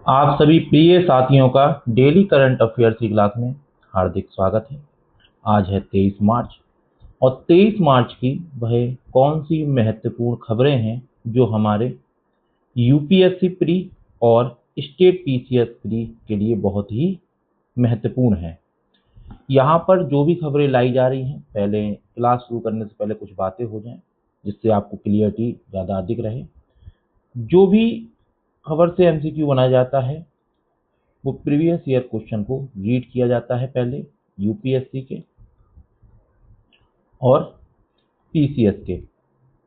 आप सभी प्रिय साथियों का डेली करंट अफेयर्स की क्लास में हार्दिक स्वागत है। आज है 23 मार्च और 23 मार्च की वह कौन सी महत्वपूर्ण खबरें हैं जो हमारे यूपीएससी प्री और स्टेट पीसीएस प्री के लिए बहुत ही महत्वपूर्ण है। यहाँ पर जो भी खबरें लाई जा रही हैं, पहले क्लास शुरू करने से पहले कुछ बातें हो जाएं जिससे आपको क्लियरिटी ज़्यादा अधिक रहे। जो भी खबर से एमसीक्यू बनाया जाता है वो प्रीवियस ईयर क्वेश्चन को रीड किया जाता है पहले यूपीएससी के और पीसीएस के।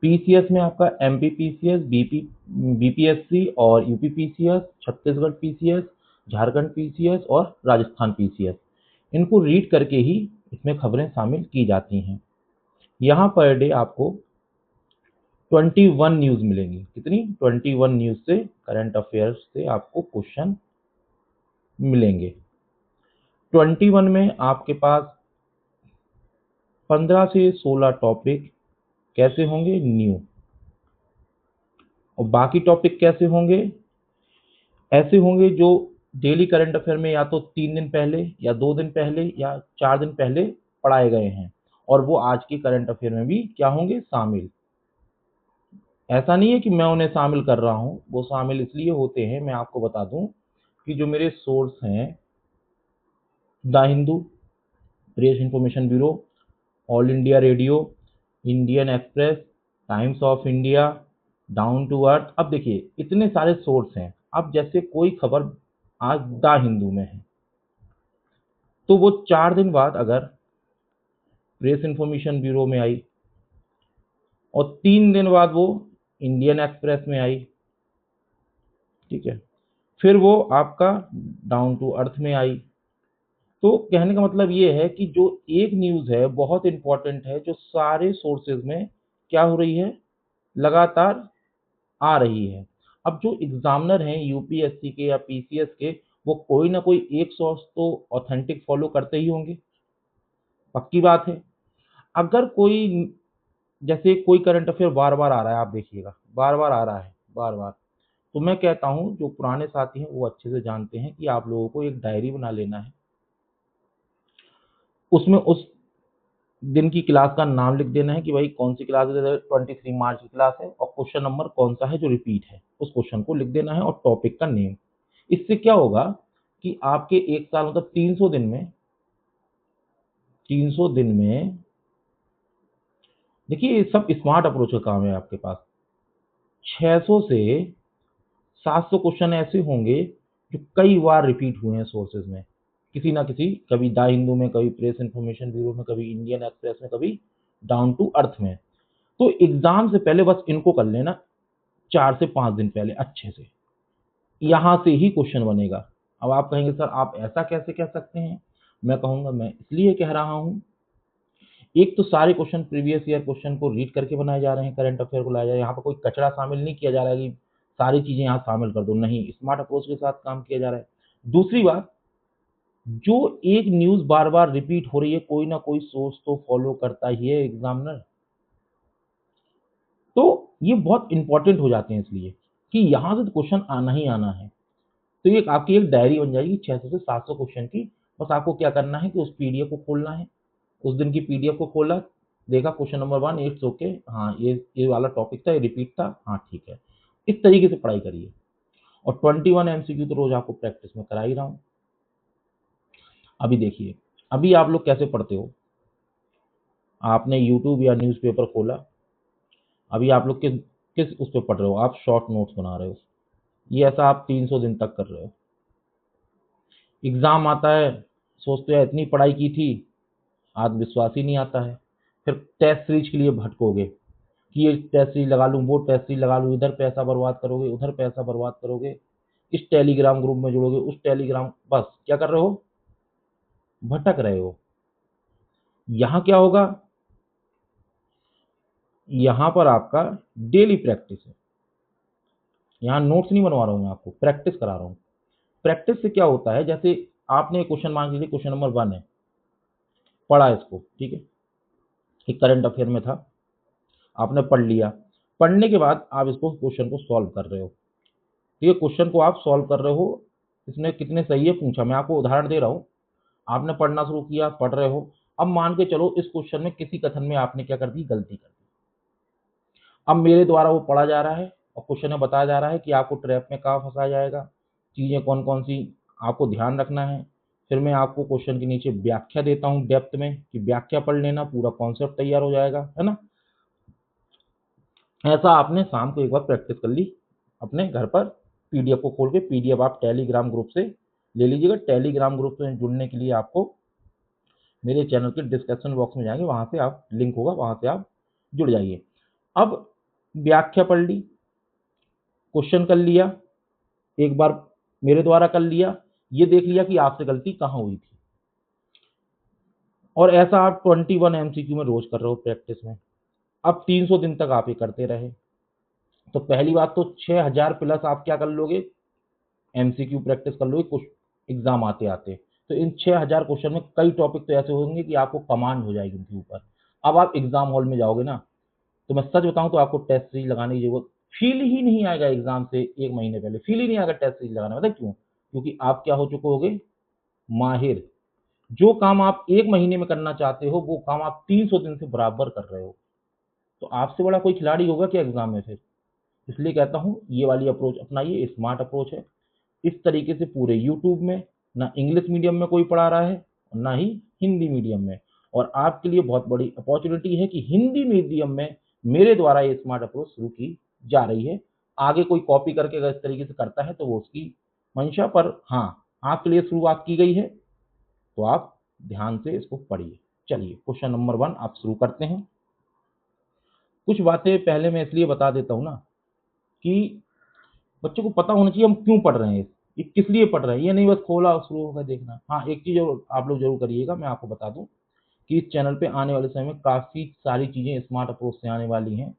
पीसीएस में आपका एमपी पीसीएस, बीपीएससी और UP PCS, Chhattisgarh PCS, Jharkhand PCS और राजस्थान पीसीएस, इनको रीड करके ही इसमें खबरें शामिल की जाती हैं। यहाँ पर डे आपको 21 न्यूज़ मिलेंगी। कितनी? 21 न्यूज़ से, करंट अफेयर्स से आपको क्वेश्चन मिलेंगे। 21 में आपके पास 15 से 16 टॉपिक कैसे होंगे? न्यू। और बाकी टॉपिक कैसे होंगे? ऐसे होंगे जो डेली करंट अफेयर में या तो 3 दिन पहले या 2 दिन पहले या 4 दिन पहले पढ़ाए गए हैं और वो आज की करंट अफेयर में भी क्या होंगे? शामिल। ऐसा नहीं है कि मैं उन्हें शामिल कर रहा हूँ, वो शामिल इसलिए होते हैं, मैं आपको बता दूं कि जो मेरे सोर्स हैं, the Hindu, Press Information Bureau, All India Radio, Indian Express, Times of India, Down to Earth. अब देखिए इतने सारे सोर्स हैं। अब जैसे कोई खबर आज द हिंदू में है तो वो 4 दिन बाद अगर प्रेस इंफॉर्मेशन ब्यूरो में आई और 3 दिन बाद वो इंडियन एक्सप्रेस में आई, ठीक है, फिर वो आपका डाउन टू अर्थ में आई। तो कहने का मतलब ये है कि जो एक न्यूज़ है बहुत इंपॉर्टेंट है, जो सारे सोर्सेज में क्या हो रही है? लगातार आ रही है। अब जो एग्जामिनर हैं यूपीएससी के या पीसीएस के, वो कोई ना कोई एक सोर्स तो ऑथेंटिक फॉलो करते ही होंगे, पक्की बात है। अगर कोई, जैसे कोई करंट अफेयर बार बार आ रहा है, आप देखिएगा बार बार आ रहा है, बार बार, तो मैं कहता हूं जो पुराने साथी हैं वो अच्छे से जानते हैं कि आप लोगों को एक डायरी बना लेना है, उसमें उस दिन की क्लास का नाम लिख देना है कि भाई कौन सी क्लास है, 23 मार्च की क्लास है और क्वेश्चन नंबर कौन सा है जो रिपीट है, उस क्वेश्चन को लिख देना है और टॉपिक का नेम। इससे क्या होगा कि आपके एक साल मतलब 300 दिन में, 300 दिन में, देखिए ये सब स्मार्ट अप्रोच का काम है। आपके पास 600 से 700 क्वेश्चन ऐसे होंगे जो कई बार रिपीट हुए हैं सोर्सेज में, किसी ना किसी, कभी द हिंदू में, कभी प्रेस इंफॉर्मेशन ब्यूरो में, कभी इंडियन एक्सप्रेस में, कभी डाउन टू अर्थ में। तो एग्जाम से पहले बस इनको कर लेना, 4 से 5 दिन पहले अच्छे से, यहाँ से ही क्वेश्चन बनेगा। अब आप कहेंगे सर आप ऐसा कैसे कह सकते हैं? मैं कहूंगा मैं इसलिए कह रहा हूँ, एक तो सारे क्वेश्चन प्रीवियस ईयर क्वेश्चन को रीड करके बनाए जा रहे हैं, करंट अफेयर को लाया जा रहा है, यहाँ पर कोई कचरा शामिल नहीं किया जा रहा है कि सारी चीजें यहाँ शामिल कर दो, नहीं, स्मार्ट अप्रोच के साथ काम किया जा रहा है। दूसरी बात, जो एक न्यूज बार बार रिपीट हो रही है, कोई ना कोई सोर्स तो फॉलो करता ही है एग्जामिनर, तो ये बहुत इंपॉर्टेंट हो जाते हैं इसलिए कि यहाँ से तो क्वेश्चन आना ही आना है। तो ये आपकी एक डायरी बन जाएगी 600 से 700 क्वेश्चन की। बस आपको क्या करना है कि उस पीडीएफ को खोलना है, उस दिन की पीडीएफ को खोला, देखा क्वेश्चन नंबर 1 इट्स ओके, हाँ ये वाला टॉपिक था, ये रिपीट था, हाँ ठीक है, इस तरीके से पढ़ाई करिए। और 21 एमसीक्यू तो रोज आपको प्रैक्टिस में करा ही रहा हूँ। अभी देखिए, अभी आप लोग कैसे पढ़ते हो, आपने यूट्यूब या न्यूज़पेपर खोला, अभी आप लोग किस किस उस पर पढ़ रहे हो? आप शॉर्ट नोट्स बना रहे हो। ये ऐसा आप 300 दिन तक कर रहे हो। एग्जाम आता है, सोचते हो इतनी पढ़ाई की थी, आत्मविश्वास ही नहीं आता है। फिर टेस्ट सीरीज के लिए भटकोगे कि ये टेस्ट सीरीज लगा लूँ, वो टेस्ट सीरीज लगा लूँ, इधर पैसा बर्बाद करोगे, उधर पैसा बर्बाद करोगे, इस टेलीग्राम ग्रुप में जुड़ोगे, उस टेलीग्राम, बस क्या कर रहे हो? भटक रहे हो। यहाँ क्या होगा? यहाँ पर आपका डेली प्रैक्टिस है। यहाँ नोट्स नहीं बनवा रहा हूँ, मैं आपको प्रैक्टिस करा रहा हूँ। प्रैक्टिस से क्या होता है, जैसे आपने क्वेश्चन मान लीजिए क्वेश्चन नंबर 1 है, पढ़ा इसको, ठीक है, एक करंट अफेयर में था, आपने पढ़ लिया, पढ़ने के बाद आप इसको क्वेश्चन को सॉल्व कर रहे हो, तो ये क्वेश्चन को आप सॉल्व कर रहे हो, इसने कितने सही है पूछा, मैं आपको उदाहरण दे रहा हूँ। आपने पढ़ना शुरू किया, पढ़ रहे हो, अब मान के चलो इस क्वेश्चन में किसी कथन में आपने क्या कर दी, गलती कर दी। अब मेरे द्वारा वो पढ़ा जा रहा है और क्वेश्चन में बताया जा रहा है कि आपको ट्रैप में कहाँ फंसाया जाएगा, चीज़ें कौन कौन सी आपको ध्यान रखना है। फिर मैं आपको क्वेश्चन के नीचे व्याख्या देता हूँ डेप्थ में, कि व्याख्या पढ़ लेना, पूरा कॉन्सेप्ट तैयार हो जाएगा, है ना। ऐसा आपने शाम को एक बार प्रैक्टिस कर ली अपने घर पर, पीडीएफ को खोल के। पीडीएफ आप टेलीग्राम ग्रुप से ले लीजिएगा। टेलीग्राम ग्रुप से जुड़ने के लिए आपको मेरे चैनल के डिस्क्रिप्शन बॉक्स में जाएंगे, वहां से आप लिंक होगा, वहां से आप जुड़ जाइए। अब व्याख्या पढ़ ली, क्वेश्चन कर लिया, एक बार मेरे द्वारा कर लिया, ये देख लिया कि आपसे गलती कहाँ हुई थी, और ऐसा आप 21 एमसीक्यू में रोज कर रहे हो प्रैक्टिस में। अब 300 दिन तक आप ये करते रहे, तो पहली बात तो 6000 प्लस आप क्या कर लोगे, एमसीक्यू प्रैक्टिस कर लोगे कुछ एग्जाम आते आते। तो इन 6000 क्वेश्चन में कई टॉपिक तो ऐसे होंगे कि आपको कमांड हो जाएगी उनके ऊपर। अब आप एग्जाम हॉल में जाओगे ना, तो मैं सच बताऊं तो आपको टेस्ट सीरीज लगाने की जरूरत फील ही नहीं आएगा। एग्जाम से एक महीने पहले फील ही नहीं आएगा टेस्ट सीरीज लगाने में। पता है क्यों? क्योंकि आप क्या हो चुके होगे, माहिर। जो काम आप एक महीने में करना चाहते हो, वो काम आप 300 दिन से बराबर कर रहे हो। तो आपसे बड़ा कोई खिलाड़ी होगा क्या एग्जाम में फिर? इसलिए कहता हूँ ये वाली अप्रोच अपनाइए, स्मार्ट अप्रोच है। इस तरीके से पूरे यूट्यूब में ना इंग्लिश मीडियम में कोई पढ़ा रहा है और ना ही हिंदी मीडियम में। और आपके लिए बहुत बड़ी अपॉर्चुनिटी है कि हिंदी मीडियम में मेरे द्वारा ये स्मार्ट अप्रोच शुरू की जा रही है। आगे कोई कॉपी करके अगर इस तरीके से करता है तो वो उसकी मंशा, पर हाँ, आपके लिए शुरुआत की गई है, तो आप ध्यान से इसको पढ़िए। चलिए क्वेश्चन नंबर 1 आप शुरू करते हैं। कुछ बातें पहले मैं इसलिए बता देता हूँ ना, कि बच्चों को पता होना चाहिए हम क्यों पढ़ रहे हैं, ये किस लिए पढ़ रहे हैं। ये नहीं बस खोला और शुरू होकर देखना। हाँ, एक चीज और आप लोग जरूर करिएगा, मैं आपको बता दूं कि इस चैनल पे आने वाले समय में काफी सारी चीजें स्मार्ट अप्रोच से आने वाली हैं।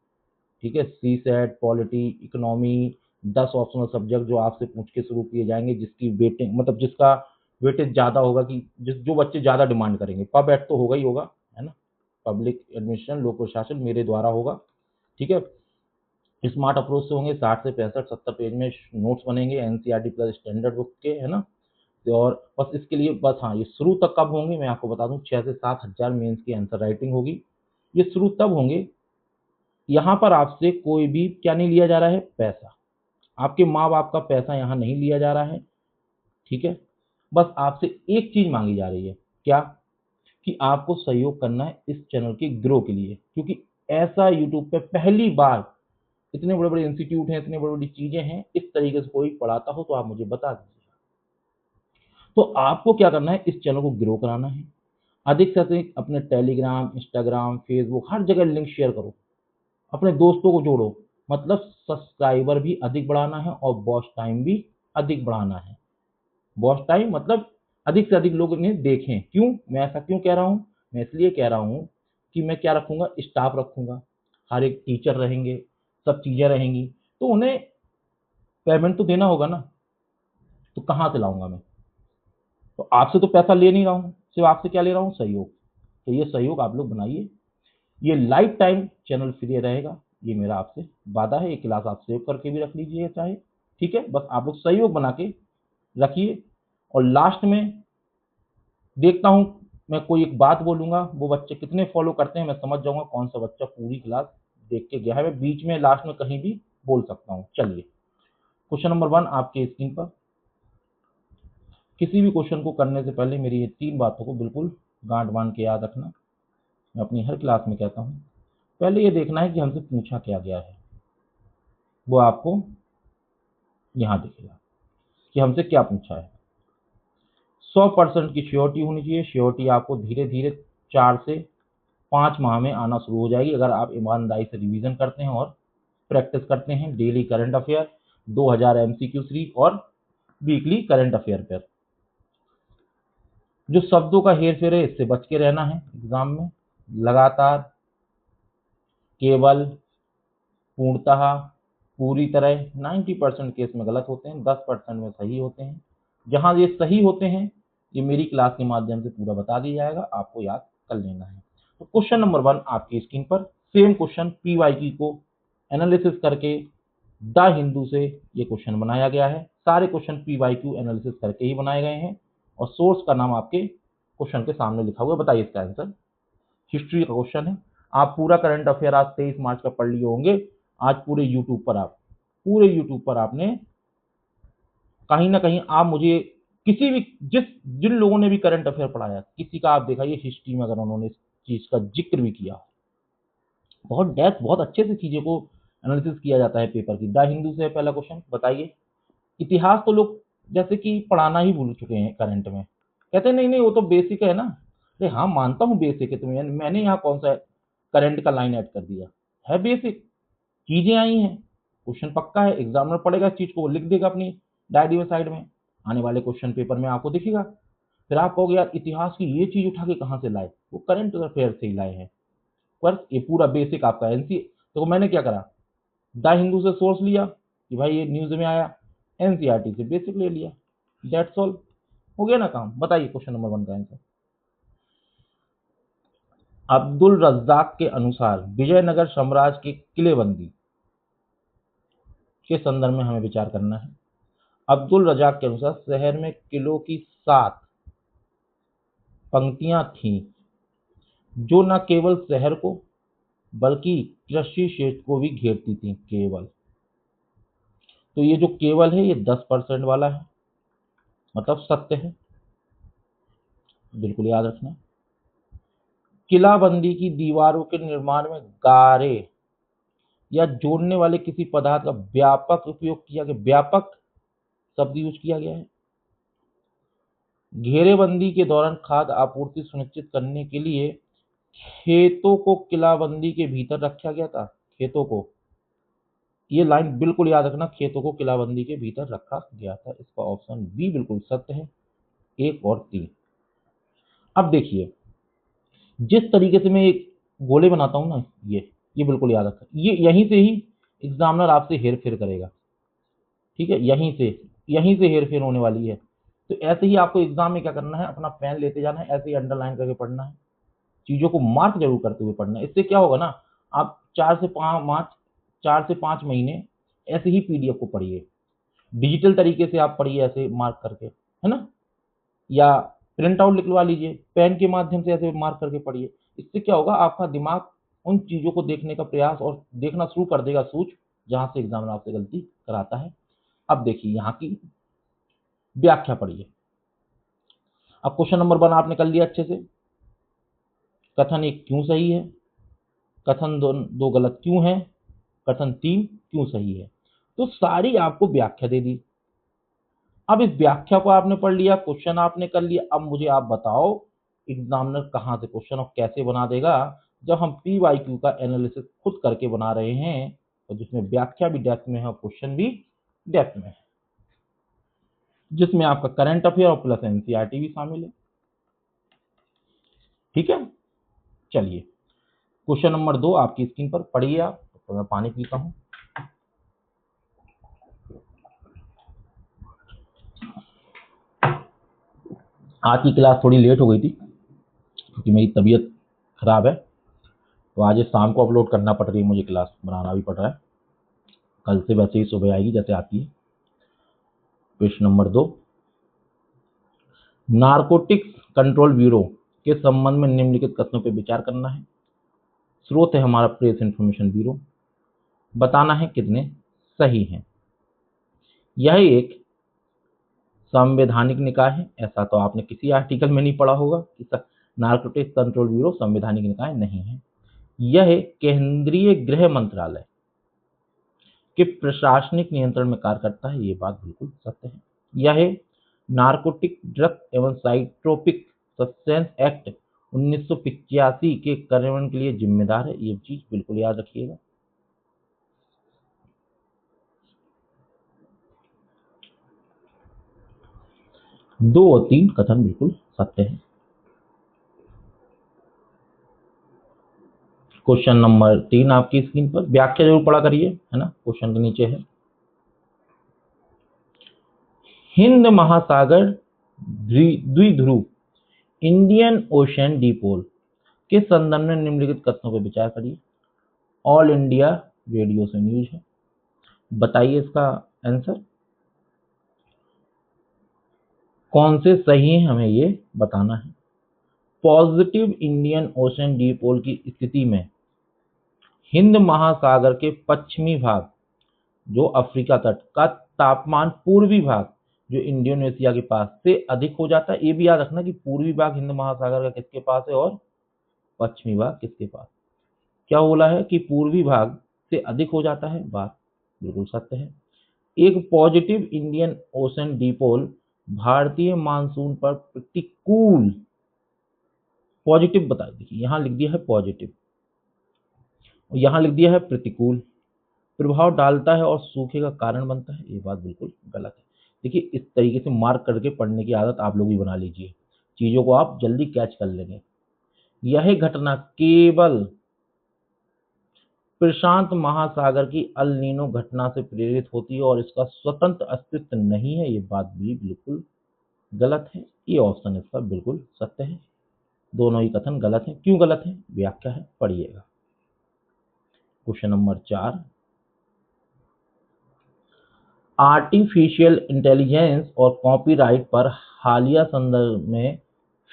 ठीक है, CSAT, polity, economy, 10 optional subject जो आपसे पूछ के शुरू किए जाएंगे, जिसकी वेटिंग मतलब जिसका वेटेज ज्यादा होगा, कि जो बच्चे ज्यादा डिमांड करेंगे। पब एड तो होगा ही होगा, है ना, पब्लिक एडमिनिस्ट्रेशन, लोक प्रशासन मेरे द्वारा होगा। ठीक है, स्मार्ट अप्रोच से होंगे 60 से 65 70 पेज में नोट्स बनेंगे एनसीईआरटी प्लस स्टैंडर्ड बुक के, है ना। और बस इसके लिए बस, हाँ, ये शुरू तक कब होंगे मैं आपको बता दूं, 6 से 7 हजार मेंस की आंसर राइटिंग होगी। ये शुरू तब होंगे, यहाँ पर आपसे कोई भी क्या नहीं लिया जा रहा है, पैसा। आपके माँ बाप का पैसा यहाँ नहीं लिया जा रहा है। ठीक है, बस आपसे एक चीज मांगी जा रही है, क्या? कि आपको सहयोग करना है इस चैनल के ग्रो के लिए। क्योंकि ऐसा यूट्यूब पे पहली बार, इतने बड़े बड़े इंस्टीट्यूट हैं, इतने बड़ी बड़ी चीजें हैं, इस तरीके से कोई पढ़ाता हो तो आप मुझे बता दीजिए। तो आपको क्या करना है, इस चैनल को ग्रो कराना है। अधिक से अधिक अपने टेलीग्राम, इंस्टाग्राम, फेसबुक, हर जगह लिंक शेयर करो, अपने दोस्तों को जोड़ो। मतलब सब्सक्राइबर भी अधिक बढ़ाना है और वॉच टाइम भी अधिक बढ़ाना है। वॉच टाइम मतलब अधिक से अधिक लोग इन्हें देखें। क्यों मैं ऐसा क्यों कह रहा हूँ? मैं इसलिए कह रहा हूँ कि मैं क्या रखूंगा, स्टाफ रखूंगा, हर एक टीचर रहेंगे, सब चीजें रहेंगी, तो उन्हें पेमेंट तो देना होगा ना। तो कहाँ से लाऊंगा मैं? तो आपसे तो पैसा ले नहीं रहा हूँ, सिर्फ आपसे क्या ले रहा हूँ, सहयोग। तो ये सहयोग आप लोग बनाइए। ये लाइफ टाइम चैनल फ्री रहेगा, ये मेरा आपसे वादा है। ये क्लास आप सेव करके भी रख लीजिए चाहे। ठीक है, बस आप लोग सहयोग बना के रखिए। और लास्ट में देखता हूँ, मैं कोई एक बात बोलूंगा, वो बच्चे कितने फॉलो करते हैं, मैं समझ जाऊंगा कौन सा बच्चा पूरी क्लास देख के गया है। मैं बीच में लास्ट में कहीं भी बोल सकता हूँ। चलिए क्वेश्चन नंबर 1 आपके स्क्रीन पर। किसी भी क्वेश्चन को करने से पहले मेरी ये 3 बातों को बिल्कुल गांठ बांध के याद रखना। मैं अपनी हर क्लास में कहता हूँ, पहले ये देखना है कि हमसे पूछा क्या गया है, वो आपको यहाँ दिखेगा कि हमसे क्या पूछा है। 100% की श्योरिटी होनी चाहिए। श्योरिटी आपको धीरे धीरे 4 से 5 माह में आना शुरू हो जाएगी, अगर आप ईमानदारी से रिवीजन करते हैं और प्रैक्टिस करते हैं daily current affair, 2000 MCQ series और वीकली करंट अफेयर पर। जो शब्दों का हेर फेर है, इससे बच के रहना है एग्जाम में। लगातार, केवल, पूर्णतः, पूरी तरह, 90% केस में गलत होते हैं, 10% में सही होते हैं। जहां ये सही होते हैं, ये मेरी क्लास के माध्यम से पूरा बता दिया जाएगा, आपको याद कर लेना है। तो क्वेश्चन नंबर 1 आपकी स्क्रीन पर, सेम क्वेश्चन पीवाईक्यू को एनालिसिस करके द हिंदू से ये क्वेश्चन बनाया गया है। सारे क्वेश्चन PYQ एनालिसिस करके ही बनाए गए हैं और सोर्स का नाम आपके क्वेश्चन के सामने लिखा हुआ है। बताइए इसका आंसर। हिस्ट्री का क्वेश्चन है। आप पूरा करंट अफेयर आज 23 मार्च का पढ़ लिए होंगे। आज पूरे यूट्यूब पर आपने कहीं ना कहीं आप मुझे किसी भी जिन लोगों ने भी करंट अफेयर पढ़ाया, किसी का आप दिखाइए हिस्ट्री में अगर उन्होंने इस चीज का जिक्र भी किया। बहुत डेप्थ, बहुत अच्छे से चीजों को एनालिसिस किया जाता है पेपर की। द हिंदू से पहला क्वेश्चन बताइए। इतिहास तो लोग जैसे कि पढ़ाना ही भूल चुके हैं करंट में, कहते हैं नहीं नहीं वो तो बेसिक है ना। अरे हाँ मानता हूँ बेसिक है, तो मैंने यहाँ कौन सा करंट का लाइन ऐड कर दिया है। बेसिक चीजें आई हैं, क्वेश्चन पक्का है, एग्जामिनर पढ़ेगा इस चीज को, वो लिख देगा अपनी डायरी में साइड में, आने वाले क्वेश्चन पेपर में आपको दिखेगा। फिर आप कहोगे यार इतिहास की ये चीज उठा के कहाँ से लाए, वो करंट अफेयर से ही लाए हैं। पर ये पूरा बेसिक आपका एनसी, तो मैंने क्या करा, द हिंदू से सोर्स लिया कि भाई ये न्यूज में आया, एनसीईआरटी से बेसिक ले लिया, दैट्स ऑल, हो गया ना काम। बताइए क्वेश्चन नंबर 1 का आंसर। अब्दुल रज्जाक के अनुसार विजयनगर साम्राज्य की किलेबंदी के संदर्भ में हमें विचार करना है। अब्दुल रज्जाक के अनुसार शहर में किलों की 7 पंक्तियां थीं जो न केवल शहर को बल्कि कृषि क्षेत्र को भी घेरती थी केवल। तो ये जो केवल है ये 10% वाला है, मतलब सत्य है, बिल्कुल याद रखना। किलाबंदी की दीवारों के निर्माण में गारे या जोड़ने वाले किसी पदार्थ का व्यापक उपयोग किया गया, व्यापक शब्द यूज किया गया है। घेरेबंदी के दौरान खाद्य आपूर्ति सुनिश्चित करने के लिए खेतों को किलाबंदी के भीतर रखा गया था। खेतों को, ये लाइन बिल्कुल याद रखना, खेतों को किलाबंदी के भीतर रखा गया था। इसका ऑप्शन बी बिल्कुल सत्य है, 1 और 3। अब देखिए जिस तरीके से मैं एक गोले बनाता हूं ना, ये बिल्कुल याद रखना, ये यहीं से ही एग्जामिनर आपसे हेर फेर करेगा। ठीक है, यहीं से हेर फेर होने वाली है। तो ऐसे ही आपको एग्जाम में क्या करना है, अपना पेन लेते जाना है, ऐसे ही अंडरलाइन करके पढ़ना है, चीजों को मार्क जरूर करते हुए पढ़ना है। इससे क्या होगा ना, आप 4 से 5 महीने ऐसे ही पीडीएफ को पढ़िए, डिजिटल तरीके से आप पढ़िए ऐसे मार्क करके, है ना, या प्रिंट आउट निकलवा लीजिए, पेन के माध्यम से ऐसे मार्क करके पढ़िए। इससे क्या होगा, आपका दिमाग उन चीजों को देखने का प्रयास और देखना शुरू कर देगा सूझ, जहां से एग्जामिनर आपसे गलती कराता है। अब देखिए यहाँ की व्याख्या पढ़िए। अब क्वेश्चन नंबर 1 आपने कर लिया अच्छे से, कथन 1 क्यों सही है, कथन 2 गलत क्यों है, कथन 3 क्यों सही है। तो सारी आपको व्याख्या दे दी। अब इस व्याख्या को आपने पढ़ लिया, क्वेश्चन आपने कर लिया। अब मुझे आप बताओ एग्जामिनर कहां से क्वेश्चन और कैसे बना देगा, जब हम PYQ का एनालिसिस खुद करके बना रहे हैं, तो जिसमें व्याख्या भी डेप्थ में है और क्वेश्चन भी डेप्थ में है, जिसमें आपका करंट अफेयर और प्लस एनसीईआरटी भी शामिल है। ठीक है, चलिए क्वेश्चन नंबर 2 आपकी स्क्रीन पर पढ़िए आप, तो मैं पानी पीता हूं। आज की क्लास थोड़ी लेट हो गई थी क्योंकि मेरी तबीयत खराब है, तो आज शाम को अपलोड करना पड़ रही है मुझे, क्लास बनाना भी पड़ रहा है। कल से वैसे ही सुबह आएगी जैसे आती है। Question number 2, narcotics control bureau के संबंध में निम्नलिखित कथनों पर विचार करना है। स्रोत है हमारा प्रेस इंफॉर्मेशन ब्यूरो, बताना है कितने सही हैं। यह एक संवैधानिक निकाय है, ऐसा तो आपने किसी आर्टिकल में नहीं पढ़ा होगा कि नारकोटिक्स कंट्रोल ब्यूरो संवैधानिक निकाय नहीं है। यह केंद्रीय गृह मंत्रालय के प्रशासनिक नियंत्रण में कार्य करता है, ये बात बिल्कुल सत्य है। यह नारकोटिक ड्रग एवं साइट्रोपिक सब्सटेंस एक्ट 1985 के कार्यान्वयन के लिए जिम्मेदार है, ये चीज बिल्कुल याद रखिएगा। दो और 3 कथन बिल्कुल सत्य है। क्वेश्चन नंबर 3 आपकी स्क्रीन पर, व्याख्या जरूर पढ़ा करिए, है ना, क्वेश्चन के नीचे है। हिंद महासागर द्विध्रुव इंडियन ओशन डिपोल के संदर्भ में निम्नलिखित कथनों पर विचार करिए। ऑल इंडिया रेडियो से न्यूज है। बताइए इसका आंसर कौन से सही है, हमें ये बताना है। पॉजिटिव इंडियन ओशन डिपोल की स्थिति में हिंद महासागर के पश्चिमी भाग जो अफ्रीका तट का तापमान पूर्वी भाग जो इंडोनेशिया के पास से अधिक हो जाता है। ये भी याद रखना कि पूर्वी भाग हिंद महासागर का किसके पास है और पश्चिमी भाग किसके पास। क्या बोला है कि पूर्वी भाग से अधिक हो जाता है, बात बिल्कुल सत्य है। एक पॉजिटिव इंडियन ओशन डिपोल भारतीय मानसून पर प्रतिकूल, पॉजिटिव बता दीजिए, यहां लिख दिया है पॉजिटिव, यहां लिख दिया है प्रतिकूल प्रभाव डालता है और सूखे का कारण बनता है। ये बात बिल्कुल गलत है। देखिए इस तरीके से मार्क करके पढ़ने की आदत आप लोग भी बना लीजिए, चीजों को आप जल्दी कैच कर लेंगे। यह घटना केवल प्रशांत महासागर की अल नीनो घटना से प्रेरित होती है और इसका स्वतंत्र अस्तित्व नहीं है। ये बात भी बिल्कुल गलत है। ये ऑप्शन इसका बिल्कुल सत्य है। दोनों ही कथन गलत है। क्यों गलत है, व्याख्या है, पढ़िएगा। क्वेश्चन नंबर 4, आर्टिफिशियल इंटेलिजेंस और कॉपीराइट पर हालिया संदर्भ में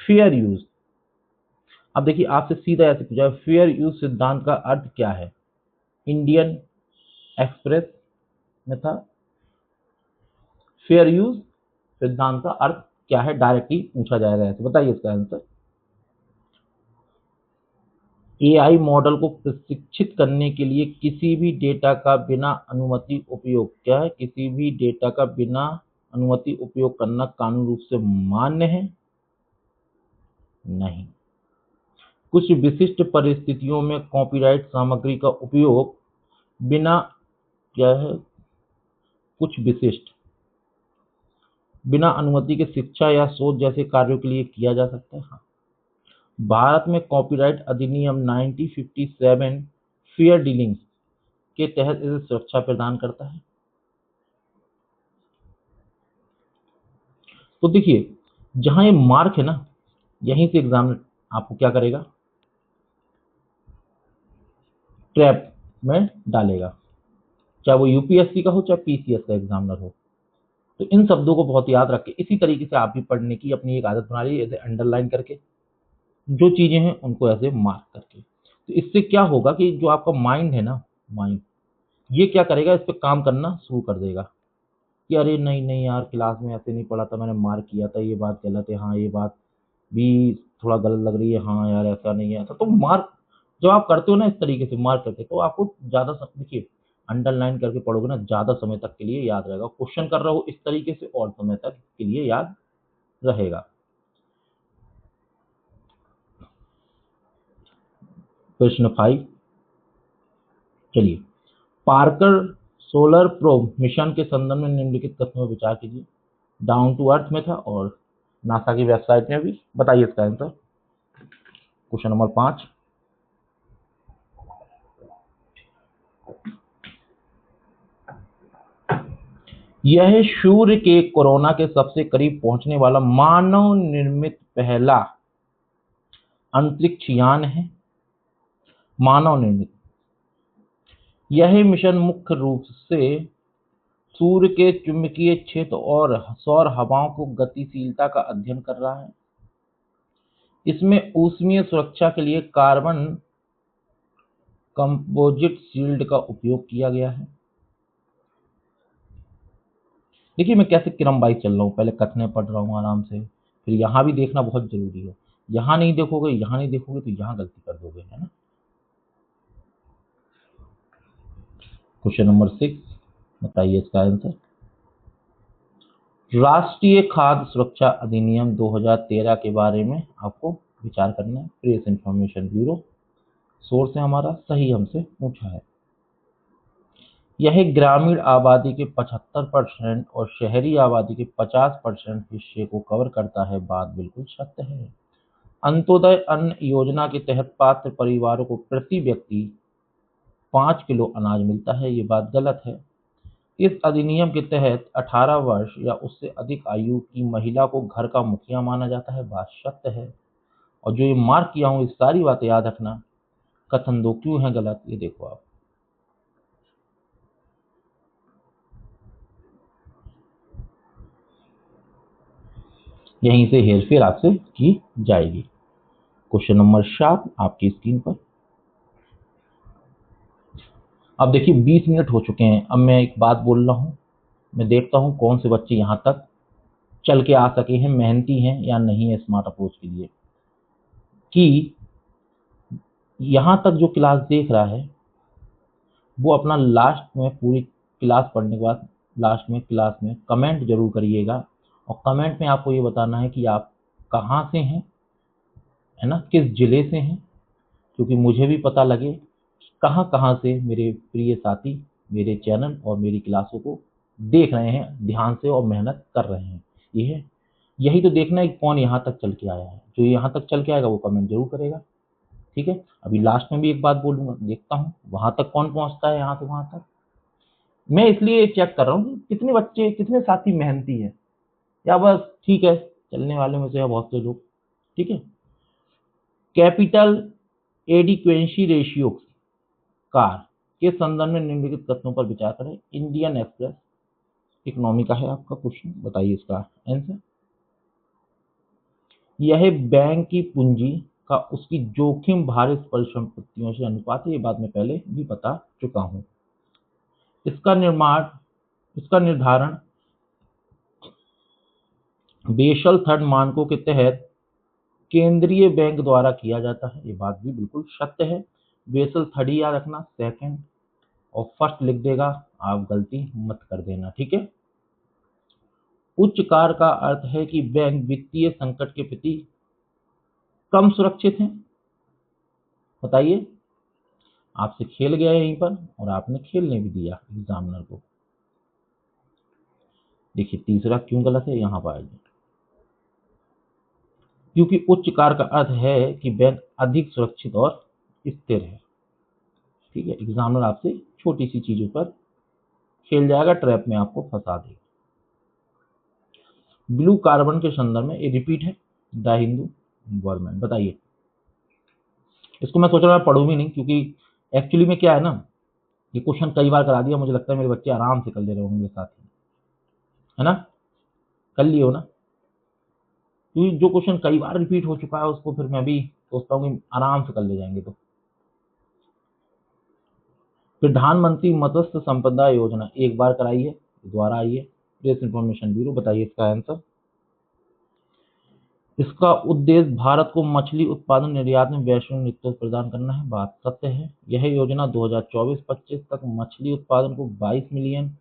फेयर यूज। अब देखिए आपसे सीधा ऐसे पूछा, फेयर यूज सिद्धांत का अर्थ क्या है। इंडियन एक्सप्रेस में था फेयर यूज सिद्धांत का अर्थ क्या है, डायरेक्टली पूछा जाएगा ऐसे। बताइए इसका आंसर। एआई मॉडल को प्रशिक्षित करने के लिए किसी भी डेटा का बिना अनुमति उपयोग, क्या है, किसी भी डेटा का बिना अनुमति उपयोग करना कानूनी रूप से मान्य है, नहीं। कुछ विशिष्ट परिस्थितियों में कॉपीराइट सामग्री का उपयोग बिना, क्या है, कुछ विशिष्ट बिना अनुमति के शिक्षा या शोध जैसे कार्यों के लिए किया जा सकता है। हाँ। भारत में कॉपीराइट अधिनियम 1957 फेयर डीलिंग के तहत इसे सुरक्षा प्रदान करता है। तो देखिए जहां ये मार्क है ना, यहीं से एग्जाम आपको क्या करेगा, ट्रैप में डालेगा, चाहे वो यूपीएससी का हो चाहे पीसीएस का एग्जामिनर हो। तो इन शब्दों को बहुत याद रख के इसी तरीके से आप भी पढ़ने की अपनी एक आदत बना लीजिए, ऐसे अंडरलाइन करके जो चीजें हैं उनको ऐसे मार्क करके। तो इससे क्या होगा कि जो आपका माइंड है ना, माइंड ये क्या करेगा, इस पे काम करना शुरू कर देगा कि अरे नहीं नहीं यार, क्लास में ऐसे नहीं पढ़ा था, मैंने मार्क किया था, ये बात गलत है, हाँ ये बात भी थोड़ा गलत लग रही है, हाँ यार ऐसा नहीं है ऐसा। तो मार्क जब आप करते हो ना इस तरीके से मार्क करके, तो आपको ज्यादा देखिए अंडरलाइन करके पढ़ोगे ना, ज्यादा समय तक के लिए याद रहेगा। क्वेश्चन कर रहे हो इस तरीके से और समय तक के लिए याद रहेगा। प्रश्न 5, चलिए, पार्कर सोलर प्रोब मिशन के संदर्भ में निम्नलिखित कथनों पर विचार कीजिए। डाउन टू अर्थ में था और नासा की वेबसाइट में भी। बताइए इसका आंसर। क्वेश्चन नंबर 5, यह सूर्य के कोरोना के सबसे करीब पहुंचने वाला मानव निर्मित पहला अंतरिक्ष यान है। मानव निर्मित यह मिशन मुख्य रूप से सूर्य के चुंबकीय क्षेत्र और सौर हवाओं को गतिशीलता का अध्ययन कर रहा है। इसमें ऊष्मीय सुरक्षा के लिए कार्बन कंपोजिट शील्ड का उपयोग किया गया है। देखिए मैं कैसे क्रम वाइज चल रहा हूँ, पहले कथने पढ़ रहा हूँ आराम से, फिर यहाँ भी देखना बहुत जरूरी है। यहाँ नहीं देखोगे, यहाँ नहीं देखोगे तो यहाँ गलती कर दोगे, है ना। क्वेश्चन नंबर 6, बताइए इसका आंसर। राष्ट्रीय खाद्य सुरक्षा अधिनियम 2013 के बारे में आपको विचार करना है। प्रेस इंफॉर्मेशन ब्यूरो सोर्स है हमारा, सही हमसे पूछा है। यह ग्रामीण आबादी के 75% और शहरी आबादी के 50% हिस्से को कवर करता है, बात बिल्कुल सत्य है। अंत्योदय अन्न योजना के तहत पात्र परिवारों को प्रति व्यक्ति 5 किलो अनाज मिलता है, ये बात गलत है। इस अधिनियम के तहत 18 वर्ष या उससे अधिक आयु की महिला को घर का मुखिया माना जाता है, बात सत्य है। और जो ये मार्क किया हूं, ये सारी बातें याद रखना। कथन 2 क्यों है गलत, ये देखो आप। यहीं से हेरफेर आपसे की जाएगी। क्वेश्चन नंबर 7 आपकी स्क्रीन पर। अब देखिए 20 मिनट हो चुके हैं। अब मैं एक बात बोल रहा हूँ, मैं देखता हूँ कौन से बच्चे यहाँ तक चल के आ सके हैं, मेहनती हैं या नहीं है स्मार्ट अप्रोच के लिए, कि यहाँ तक जो क्लास देख रहा है वो अपना लास्ट में पूरी क्लास पढ़ने के बाद लास्ट में क्लास में कमेंट जरूर करिएगा, और कमेंट में आपको ये बताना है कि आप कहाँ से हैं, है ना, किस जिले से हैं, क्योंकि मुझे भी पता लगे कहाँ कहाँ से मेरे प्रिय साथी मेरे चैनल और मेरी क्लासों को देख रहे हैं ध्यान से और मेहनत कर रहे हैं। यही तो देखना है कि कौन यहाँ तक चल के आया है। जो यहाँ तक चल के आएगा वो कमेंट जरूर करेगा, ठीक है। अभी लास्ट में भी एक बात बोलूंगा, देखता हूँ वहां तक कौन पहुंचता है, यहाँ से वहां तक। मैं इसलिए चेक कर रहा हूँ कि कितने बच्चे कितने साथी मेहनती है, या बस ठीक है चलने वाले में से है बहुत से लोग, ठीक है। कैपिटल एडिक्वेंसी रेशियो कार के संदर्भ में निम्नलिखित कथनों पर विचार करें। इंडियन एक्सप्रेस इकोनॉमी का है आपका क्वेश्चन, बताइए इसका आंसर। यह बैंक की पूंजी का उसकी जोखिम भारित परिसंपत्तियों से अनुपात है, ये बात मैं पहले भी बता चुका हूं। इसका निर्धारण बेसल थर्ड मानकों के तहत केंद्रीय बैंक द्वारा किया जाता है, ये बात भी बिल्कुल सत्य है। बेसल थर्ड ही याद रखना, सेकंड और फर्स्ट लिख देगा, आप गलती मत कर देना, ठीक है। उच्च कार का अर्थ है कि बैंक वित्तीय संकट के प्रति कम सुरक्षित हैं। बताइए, आपसे खेल गया यहीं पर और आपने खेलने भी दिया एग्जामिनर को। देखिए तीसरा क्यों गलत है, यहां पर आइए। क्योंकि उच्च कार का अर्थ है कि बैंक अधिक सुरक्षित और स्थिर है, ठीक है। एग्जामिनर आपसे छोटी सी चीजों पर खेल जाएगा, ट्रैप में आपको फंसा देगा। ब्लू कार्बन के संदर्भ में ये रिपीट है, द हिंदू गवर्नमेंट। बताइए, इसको मैं सोच रहा पढ़ूं भी नहीं, क्योंकि एक्चुअली में क्या है ना, ये क्वेश्चन कई बार करा दिया, मुझे लगता है मेरे बच्चे आराम से कर ले रहे होंगे मेरे साथ, है ना, कर लिए हो ना। क्योंकि जो क्वेश्चन कई बार रिपीट हो चुका है उसको फिर मैं भी सोचता हूँ कि आराम से कर ले जाएंगे। तो प्रधानमंत्री मत्स्य संपदा योजना एक बार कराई है, दोबारा आई है, प्रेस इंफॉर्मेशन ब्यूरो। बताइए इसका आंसर। इसका उद्देश्य भारत को मछली उत्पादन निर्यात में वैश्विक नेतृत्व प्रदान करना है, बात सत्य है। यह योजना 2024-25 तक मछली उत्पादन को 22 मिलियन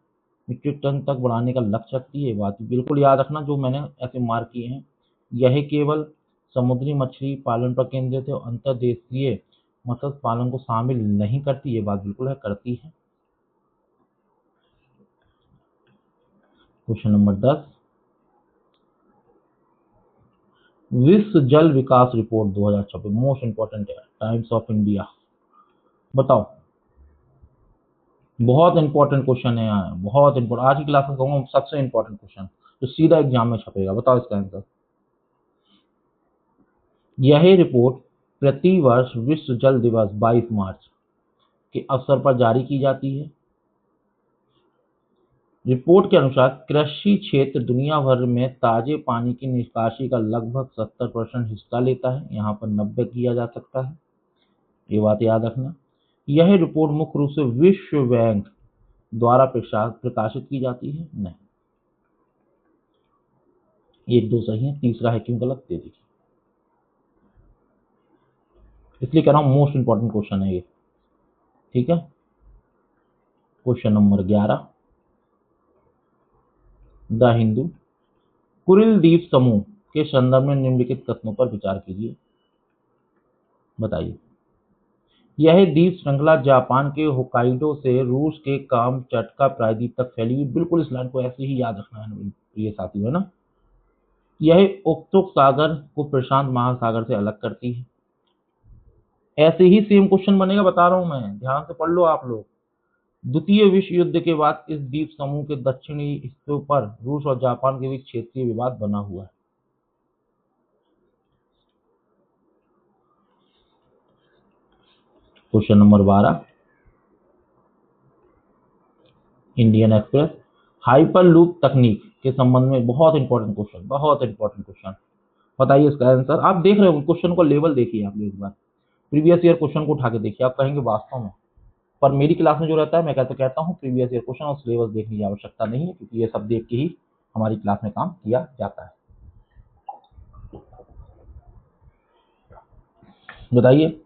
मीट्रिक टन तक बढ़ाने का लक्ष्य रखती है, बात बिल्कुल याद रखना जो मैंने ऐसे मार्क किए हैं। यह केवल समुद्री मछली पालन पर केंद्रित है और अंतर्देशीय मत्स्य पालन को शामिल नहीं करती, ये बात बिल्कुल है, करती है। क्वेश्चन नंबर 10, विश्व जल विकास रिपोर्ट 2024 मोस्ट इंपॉर्टेंट है, टाइम्स ऑफ इंडिया। बताओ, बहुत इंपॉर्टेंट क्वेश्चन है यहाँ, बहुत इंपॉर्टेंट। आज की क्लास में कहूंगा सबसे इंपॉर्टेंट क्वेश्चन जो सीधा एग्जाम में छपेगा। बताओ इसका आंसर। यह रिपोर्ट प्रति वर्ष विश्व जल दिवस 22 मार्च के अवसर पर जारी की जाती है। रिपोर्ट के अनुसार कृषि क्षेत्र दुनिया भर में ताजे पानी की निकासी का लगभग 70% हिस्सा लेता है, यहाँ पर 90 किया जा सकता है, ये बात याद रखना। यह रिपोर्ट मुख्य रूप से विश्व बैंक द्वारा प्रकाशित की जाती है। नहीं, ये 2 सही है, तीसरा है क्यों गलत, दे दीजिए। इसलिए कह रहा हूं मोस्ट इंपॉर्टेंट क्वेश्चन है ये, ठीक है। Question number 11, the Hindu. Kuril द्वीप समूह के संदर्भ में निम्नलिखित कथनों पर विचार कीजिए। बताइए, यह द्वीप श्रृंखला जापान के होक्काइडो से रूस के कामचटका प्रायद्वीप तक फैली हुई, बिल्कुल इस लाइन को ऐसे ही याद रखना है ये साथियों, है ना। यह ओक्तोक सागर को प्रशांत महासागर से अलग करती है। ऐसे ही सेम क्वेश्चन बनेगा, बता रहा हूं मैं, ध्यान से पढ़ लो आप लोग। द्वितीय विश्व युद्ध के बाद इस द्वीप समूह के दक्षिणी हिस्सों पर रूस और जापान के बीच क्षेत्रीय विवाद बना हुआ है। Question number 12, Indian express. Hyperloop तकनीक के संबंध में बहुत इंपॉर्टेंट क्वेश्चन, बहुत इंपॉर्टेंट क्वेश्चन। बताइए इसका आंसर। आप देख रहे हो क्वेश्चन को, लेवल देखिए आप एक बार, प्रीवियस ईयर क्वेश्चन को उठा के देखिए, आप कहेंगे वास्तव में। पर मेरी क्लास में जो रहता है, मैं कहता हूँ प्रीवियस ईयर क्वेश्चन और सिलेबस देखने की आवश्यकता नहीं है, क्योंकि ये सब देख के ही हमारी क्लास में काम किया जाता है। बताइए।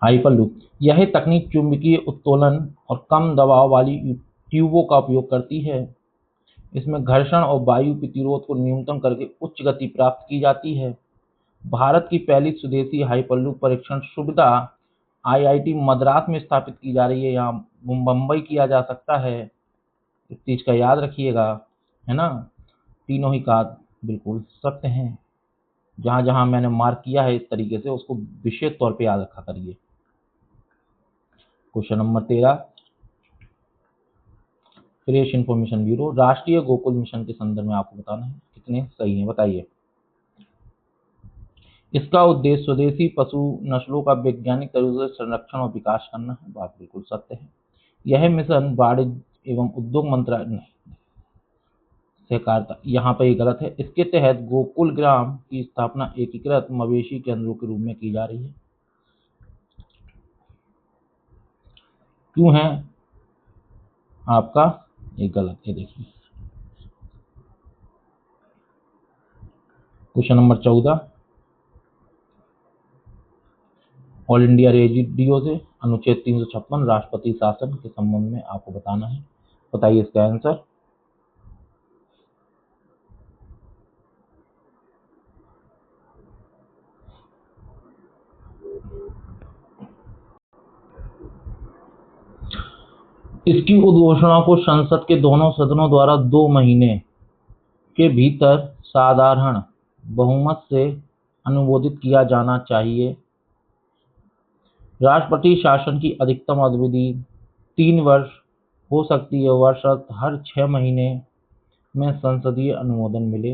हाइपरलूप, यह तकनीक चुंबकीय उत्तोलन और कम दबाव वाली ट्यूबों का उपयोग करती है। इसमें घर्षण और वायु प्रतिरोध को न्यूनतम करके उच्च गति प्राप्त की जाती है। भारत की पहली स्वदेशी हाइपरलूप परीक्षण सुविधा आईआईटी मद्रास में स्थापित की जा रही है। यहाँ मुंबई किया जा सकता है, इस चीज का याद रखिएगा, है ना। तीनों ही का बिल्कुल सत्य हैं। जहां जहां मैंने मार्क किया है इस तरीके से, उसको विशेष तौर पे याद रखा करिए। Question number 13, fresh information bureau, राष्ट्रीय गोकुल मिशन के संदर्भ में आपको बताना है कितने सही है। बताइए। इसका उद्देश्य स्वदेशी पशु नस्लों का वैज्ञानिक तरीके से संरक्षण और विकास करना है। बात बिल्कुल सत्य है। यह मिशन वाणिज्य एवं उद्योग मंत्रालय नहीं, सहकारिता, यहाँ पर ये गलत है। इसके तहत गोकुल ग्राम की स्थापना एकीकृत मवेशी केंद्रों के रूप में की जा रही है। क्यों है आपका ये गलत है, देखिए। Question number 14, all India radio से अनुच्छेद 356 राष्ट्रपति शासन के संबंध में आपको बताना है। बताइए इसका आंसर। इसकी उद्घोषणा को संसद के दोनों सदनों द्वारा 2 महीने के भीतर साधारण बहुमत से अनुमोदित किया जाना चाहिए। राष्ट्रपति शासन की अधिकतम अवधि 3 वर्ष हो सकती है, वर्षत हर 6 महीने में संसदीय अनुमोदन मिले।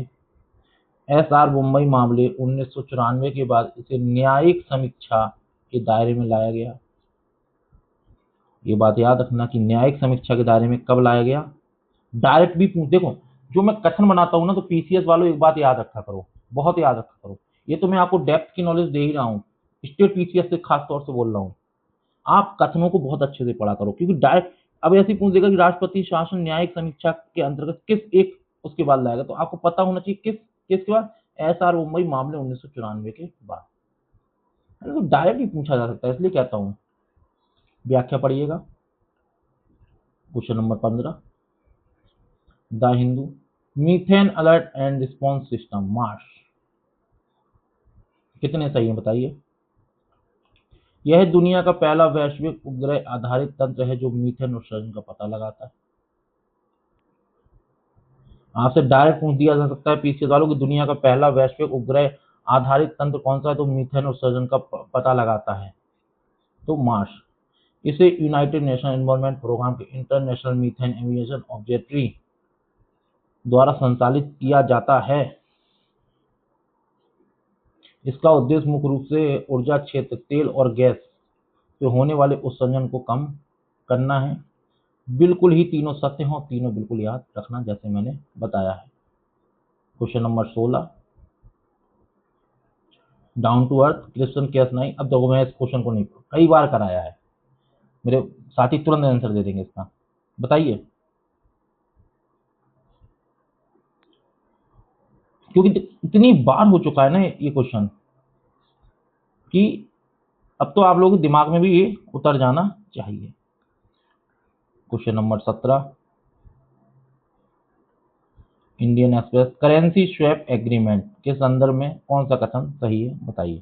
एसआर मुंबई मामले 1994 के बाद इसे न्यायिक समीक्षा के दायरे में लाया गया। ये बात याद रखना कि न्यायिक समीक्षा के दायरे में कब लाया गया। डायरेक्ट भी पूछ, देखो जो मैं कथन बनाता हूँ ना, तो पीसीएस वालों एक बात याद रखा करो, बहुत याद रखा करो। ये तो मैं आपको डेप्थ की नॉलेज दे ही रहा हूँ, स्टेट पीसीएस से खास तौर से बोल रहा हूँ। आप कथनों को बहुत अच्छे से पढ़ा करो, क्योंकि डायरेक्ट अब ऐसे पूछ देगा कि राष्ट्रपति शासन न्यायिक समीक्षा के अंतर्गत किस एक उसके बाद लाएगा, तो आपको पता होना चाहिए किस किसके बाद, एसआर मुंबई मामले 1994 के बाद। तो डायरेक्ट ही पूछा जा सकता है, इसलिए कहता हूँ। व्याख्या पढ़िएगा। Question number 15, the Hindu, methane alert and response system Mars, कितने सही है बताइए। यह दुनिया का पहला वैश्विक उपग्रह आधारित तंत्र है जो मीथेन उत्सर्जन का पता लगाता है। आपसे डायरेक्ट पूछ दिया जा सकता है पीसीएस वालों की, दुनिया का पहला वैश्विक उपग्रह आधारित तंत्र कौन सा है, तो मीथेन उत्सर्जन का पता लगाता है, तो मार्स। इसे यूनाइटेड नेशन एनवायरनमेंट प्रोग्राम के इंटरनेशनल मीथेन एमिशन ऑब्जर्वेटरी द्वारा संचालित किया जाता है। इसका उद्देश्य मुख्य रूप से ऊर्जा क्षेत्र, तेल और गैस से होने वाले उत्सर्जन को कम करना है। बिल्कुल ही तीनों सत्य हों, तीनों बिल्कुल याद रखना जैसे मैंने बताया है। Question number 16, Down to Earth, Christian case नहीं। अब देखो मैं इस क्वेश्चन को नहीं कई बार कराया है, मेरे साथी तुरंत आंसर दे देंगे इसका। बताइए, क्योंकि इतनी बार हो चुका है ना ये क्वेश्चन कि अब तो आप लोगों के दिमाग में भी ये उतर जाना चाहिए। Question number 17, Indian express currency swap agreement के संदर्भ में कौन सा कथन सही है बताइए।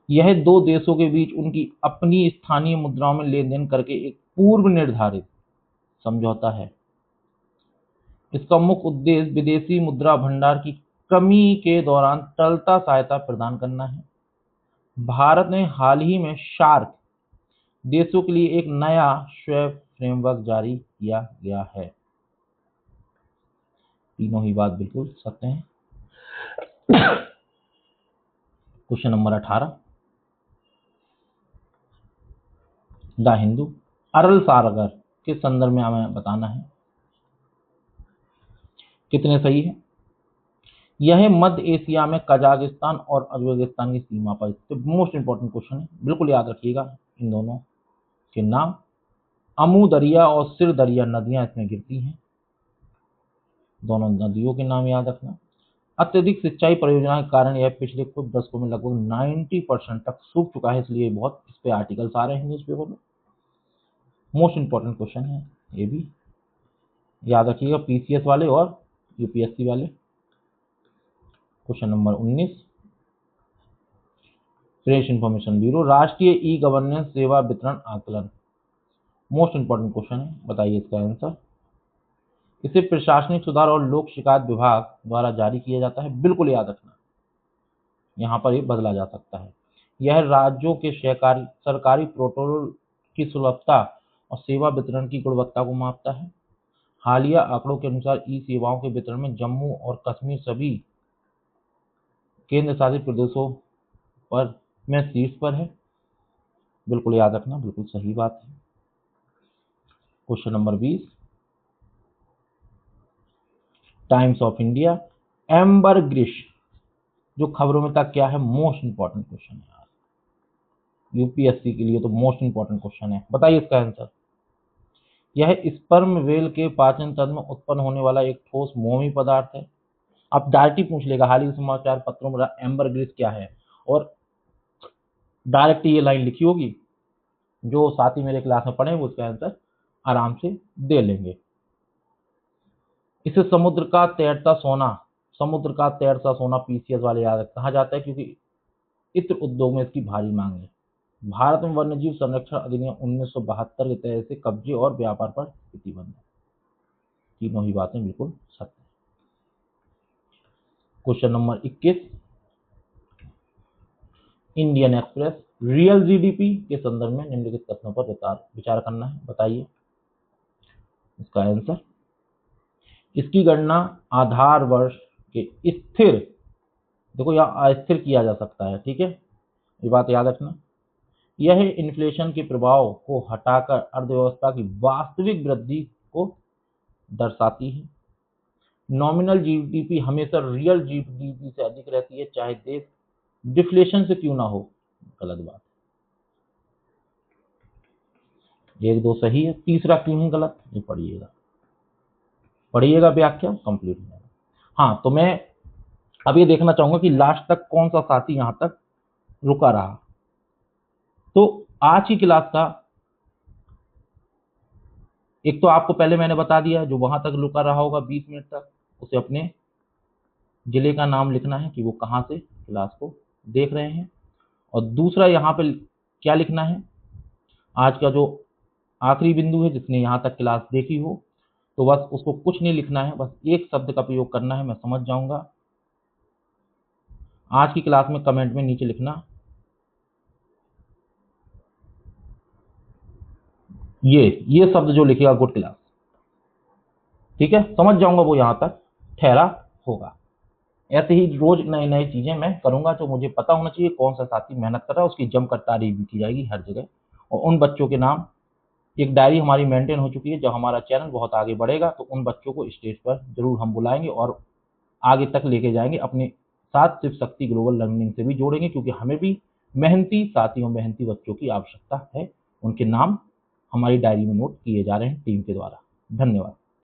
यह दो देशों के बीच उनकी अपनी स्थानीय मुद्राओं में लेन देन करके एक पूर्व निर्धारित समझौता है। इसका मुख्य उद्देश्य विदेशी मुद्रा भंडार की कमी के दौरान तरलता सहायता प्रदान करना है। भारत ने हाल ही में सार्क देशों के लिए एक नया स्वैप फ्रेमवर्क जारी किया गया है। तीनों ही बात बिल्कुल सत्य है। क्वेश्चन नंबर 18, द हिंदू, अरल सागर के संदर्भ में हमें बताना है। कितने सही है? यह मध्य एशिया में कजाकिस्तान और उज्बेकिस्तान की सीमा पर स्थित मोस्ट इंपॉर्टेंट क्वेश्चन है, बिल्कुल याद रखिएगा इन दोनों के नाम। अमू दरिया और सिर दरिया नदियां इसमें गिरती हैं, दोनों नदियों के नाम याद रखना। अत्यधिक सिंचाई परियोजना के कारण यह पिछले कुछ दशकों में लगभग 90% तक सूख चुका है, इसलिए बहुत इस पे आर्टिकल्स आ रहे हैं न्यूज़पेपर में। मोस्ट इंपॉर्टेंट क्वेश्चन है ये भी, याद रखिएगा पीसीएस वाले और यूपीएससी वाले। Question number 19, press Information bureau, राष्ट्रीय ई गवर्नेंस सेवा वितरण आकलन। मोस्ट इंपॉर्टेंट क्वेश्चन है, बताइए इसका आंसर। इसे प्रशासनिक सुधार और लोक शिकायत विभाग द्वारा जारी किया जाता है, बिल्कुल याद रखना, यहाँ पर ये बदला जा सकता है। यह राज्यों के सरकारी प्रोटोकॉल की सुलभता और सेवा वितरण की गुणवत्ता को मापता है। हालिया आंकड़ों के अनुसार ई सेवाओं के वितरण में जम्मू और कश्मीर सभी केंद्र शासित प्रदेशों पर में शीर्ष पर है, बिल्कुल याद रखना, बिल्कुल सही बात है। Question number 20, Times of India, ambergris जो खबरों में था क्या है? मोस्ट इंपॉर्टेंट क्वेश्चन है यार, यूपीएससी के लिए तो मोस्ट इंपॉर्टेंट क्वेश्चन है, बताइए इसका आंसर। यह स्पर्म वेल के पाचन तंत्र में उत्पन्न होने वाला एक ठोस मोमी पदार्थ है। अब डायरेक्ट ही पूछ लेगा हाल ही समाचार पत्रों में एम्बर ग्रिस क्या है, और डायरेक्ट ये लाइन लिखी होगी, जो साथी मेरे क्लास में पढ़े वो उसका आंसर आराम से दे लेंगे। इसे समुद्र का तैरता सोना पीसीएस वाले याद रखते कहा जाता है, क्योंकि इत्र उद्योग में इसकी भारी मांग है। भारत में वन्यजीव संरक्षण अधिनियम 1972 के तहत से कब्जे और व्यापार पर प्रतिबंध है। तीनों ही बातें बिल्कुल सत्य है। Question number 21, Indian express, real GDP के संदर्भ में निम्नलिखित कथनों पर विचार करना है, बताइए इसका आंसर। इसकी गणना आधार वर्ष के स्थिर, देखो यहाँ अस्थिर किया जा सकता है, ठीक है, ये बात याद रखना। यह इन्फ्लेशन के प्रभाव को हटाकर अर्थव्यवस्था की वास्तविक वृद्धि को दर्शाती है। नॉमिनल जीडीपी हमेशा रियल जीडीपी से अधिक रहती है, चाहे देश डिफ्लेशन से क्यों ना हो, गलत बात। 1 2 सही है, तीसरा क्यों है गलत, ये पढ़िएगा व्याख्या कंप्लीट है। हाँ, तो मैं अब ये देखना चाहूंगा कि लास्ट तक कौन सा साथी यहां तक रुका रहा। तो आज की क्लास का एक तो आपको पहले मैंने बता दिया, जो वहां तक रुका रहा होगा 20 मिनट तक, उसे अपने जिले का नाम लिखना है कि वो कहाँ से क्लास को देख रहे हैं, और दूसरा यहाँ पे क्या लिखना है, आज का जो आखिरी बिंदु है जिसने यहाँ तक क्लास देखी हो, तो बस उसको कुछ नहीं लिखना है, बस एक शब्द का प्रयोग करना है, मैं समझ जाऊंगा। आज की क्लास में कमेंट में नीचे लिखना ये शब्द जो लिखेगा गुड क्लास, ठीक है, समझ जाऊंगा वो यहां तक ठहरा होगा। ऐसे ही रोज नए नए चीजें मैं करूंगा, जो मुझे पता होना चाहिए कौन सा साथी मेहनत कर रहा है, उसकी जमकर तारीफ भी की जाएगी हर जगह। और उन बच्चों के नाम, एक डायरी हमारी मेंटेन हो चुकी है, जब हमारा चैनल बहुत आगे बढ़ेगा तो उन बच्चों को स्टेज पर जरूर हम बुलाएंगे और आगे तक लेके जाएंगे, अपने साथ शिव शक्ति ग्लोबल लर्निंग से भी जोड़ेंगे, क्योंकि हमें भी मेहनती साथियों, मेहनती बच्चों की आवश्यकता है। उनके नाम हमारी डायरी में नोट किए जा रहे हैं टीम के द्वारा। धन्यवाद।